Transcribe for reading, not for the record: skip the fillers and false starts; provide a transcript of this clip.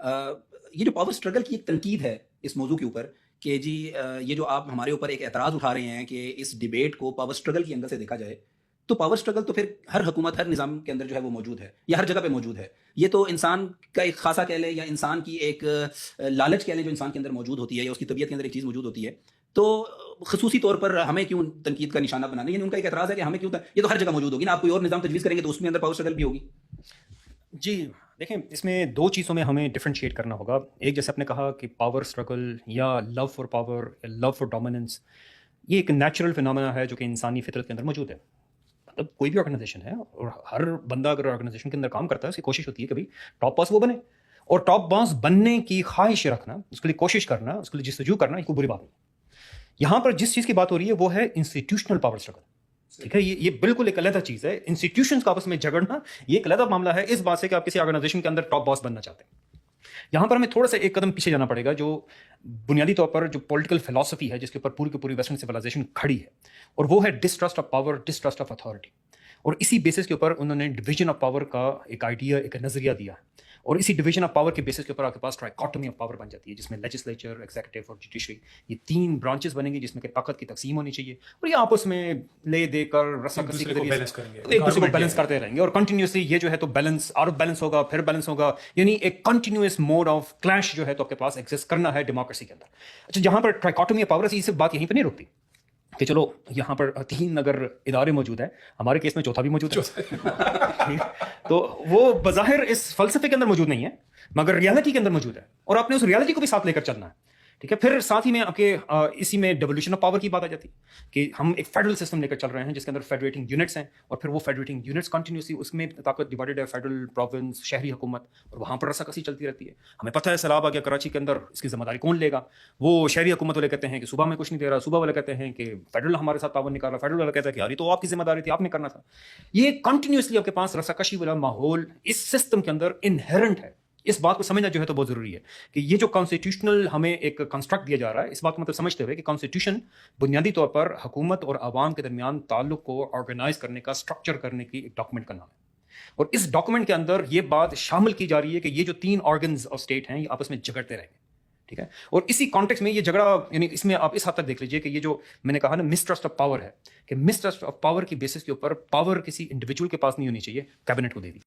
یہ جو power struggle کی ایک تنقید ہے اس موضوع کے اوپر کہ جی یہ جو آپ ہمارے اوپر ایک اعتراض اٹھا رہے ہیں کہ اس ڈیبیٹ کو پاور اسٹرگل کی اینگل سے دیکھا جائے، تو پاور اسٹرگل تو پھر ہر حکومت ہر نظام کے اندر جو ہے وہ موجود ہے یا ہر جگہ پہ موجود ہے. یہ تو انسان کا ایک خاصا کہہ لیں یا انسان کی ایک لالچ کہہ لیں جو انسان کے اندر موجود ہوتی ہے یا اس کی طبیعت کے اندر ایک چیز موجود ہوتی ہے. تو خصوصی طور پر ہمیں کیوں تنقید کا نشانہ بنانا ہے؟ یعنی ان کا ایک اعتراض ہے کہ ہمیں کیوں یہ تو ہر جگہ موجود ہوگی نا، آپ کوئی اور نظام تجویز کریں گے تو اس میں اندر پاور اسٹرگل بھی ہوگی. جی دیکھیں، اس میں دو چیزوں میں ہمیں ڈفرینشیٹ کرنا ہوگا. ایک جیسے آپ نے کہا کہ پاور اسٹرگل یا لو فار پاور یا لو فار ڈومیننس، یہ ایک نیچرل فینومینا ہے جو کہ انسانی فطرت کے اندر موجود ہے. مطلب کوئی بھی آرگنائزیشن ہے اور ہر بندہ اگر آرگنائزیشن کے اندر کام کرتا ہے، اس کی کوشش ہوتی ہے کہ بھائی ٹاپ باس وہ بنے، اور ٹاپ باس بننے کی خواہش رکھنا، اس کے لیے کوشش کرنا، اس کے لیے جستجو کرنا، یہ کوئی بری بات نہیں. یہاں پر جس چیز کی بات ہو رہی ہے وہ ہے انسٹیٹیوشنل پاور اسٹرگل. ٹھیک ہے، یہ بالکل ایک علیحدہ چیز ہے. انسٹیٹیوشنز کا آپس میں جھگڑنا یہ ایک علیحدہ معاملہ ہے اس بات سے کہ آپ کسی آرگنائزیشن کے اندر ٹاپ باس بننا چاہتے ہیں. یہاں پر ہمیں تھوڑا سا ایک قدم پیچھے جانا پڑے گا. جو بنیادی طور پر جو پولیٹیکل فلسفی ہے جس کے اوپر پوری کی پوری ویسٹرن سویلائزیشن کھڑی ہے، اور وہ ہے distrust of power, distrust of authority. اور اسی بیسس کے اوپر انہوں نے ڈویژن آف پاور کا ایک آئیڈیا، ایک نظریہ دیا. اور اسی ڈویژن آف پاور کے بیسس کے اوپر آپ کے پاس ٹرائیکاٹمی آف پاور بن جاتی ہے، جس میں لیجسلیچر، ایگزیکٹو اور جوڈیشری، یہ تین برانچز بنیں گے جس میں کہ طاقت کی تقسیم ہونی چاہیے. اور یہ آپس میں لے دے کر رسا کسی کے ذریعے ایک دوسرے کو بیلنس کرتے رہیں گے. اور کنٹینیوسلی یہ جو ہے تو بیلنس آؤٹ آف بیلنس ہوگا، پھر بیلنس ہوگا. یعنی ایک کنٹینیوس موڈ آف کلیش جو ہے تو آپ کے پاس ایگزسٹ کرنا ہے ڈیموکریسی کے اندر. اچھا، جہاں پر ٹرائیکاٹمی آف پاور ہے، یہ صرف بات یہیں پہ نہیں رکتی کہ چلو یہاں پر تین اگر ادارے موجود ہیں، ہمارے کیس میں چوتھا بھی موجود ہے تو وہ بظاہر اس فلسفے کے اندر موجود نہیں ہے مگر ریالٹی کے اندر موجود ہے، اور آپ نے اس ریالٹی کو بھی ساتھ لے کر چلنا ہے. ٹھیک ہے، پھر ساتھ ہی میں آپ کے اسی میں ڈیولیوشن آف پاور کی بات آ جاتی ہے کہ ہم ایک فیڈرل سسٹم لے کر چل رہے ہیں جس کے اندر فیڈریٹنگ یونٹس ہیں، اور پھر وہ فیڈریٹنگ یونٹس کنٹینیوسلی اس میں طاقت ڈیوائڈڈ ہے، فیڈرل، پروونس، شہری حکومت، اور وہاں پر رسا کسی چلتی رہتی ہے. ہمیں پتہ ہے سیلاب آ گیا کراچی کے اندر، اس کی ذمہ داری کون لے گا؟ وہ شہری حکومت والے کہتے ہیں کہ صوبہ میں کچھ نہیں دے رہا، صوبہ والے کہتے ہیں کہ فیڈرل ہمارے ساتھ تعاون نہیں کر رہا، فیڈرل والا کہتا ہے کہ یار یہ تو آپ کی ذمہ داری تھی، آپ نے کرنا تھا. یہ کنٹینیوسلی آپ کے پاس رسا کشی والا ماحول اس سسٹم کے اندر انہیرنٹ ہے. اس بات کو سمجھنا جو ہے تو بہت ضروری ہے کہ یہ جو کانسٹیٹیوشنل ہمیں ایک کنسٹرکٹ دیا جا رہا ہے، اس بات کو مطلب سمجھتے ہوئے کہ کانسٹیٹیوشن بنیادی طور پر حکومت اور عوام کے درمیان تعلق کو آرگنائز کرنے کا، اسٹرکچر کرنے کی ایک ڈاکومنٹ کا نام ہے. اور اس ڈاکومنٹ کے اندر یہ بات شامل کی جا رہی ہے کہ یہ جو تین آرگنز آف اسٹیٹ ہیں یہ آپس میں جھگڑتے رہیں گے. ٹھیک ہے، اور اسی کانٹیکس میں یہ جھگڑا، یعنی اس میں آپ اس حد تک دیکھ لیجئے کہ یہ جو میں نے کہا نا مسٹرسٹ آف پاور ہے، کہ مسٹرسٹ آف پاور کی بیسس کے اوپر پاور کسی انڈیویجول کے پاس نہیں ہونی چاہیے، کیبنٹ کو دے دی.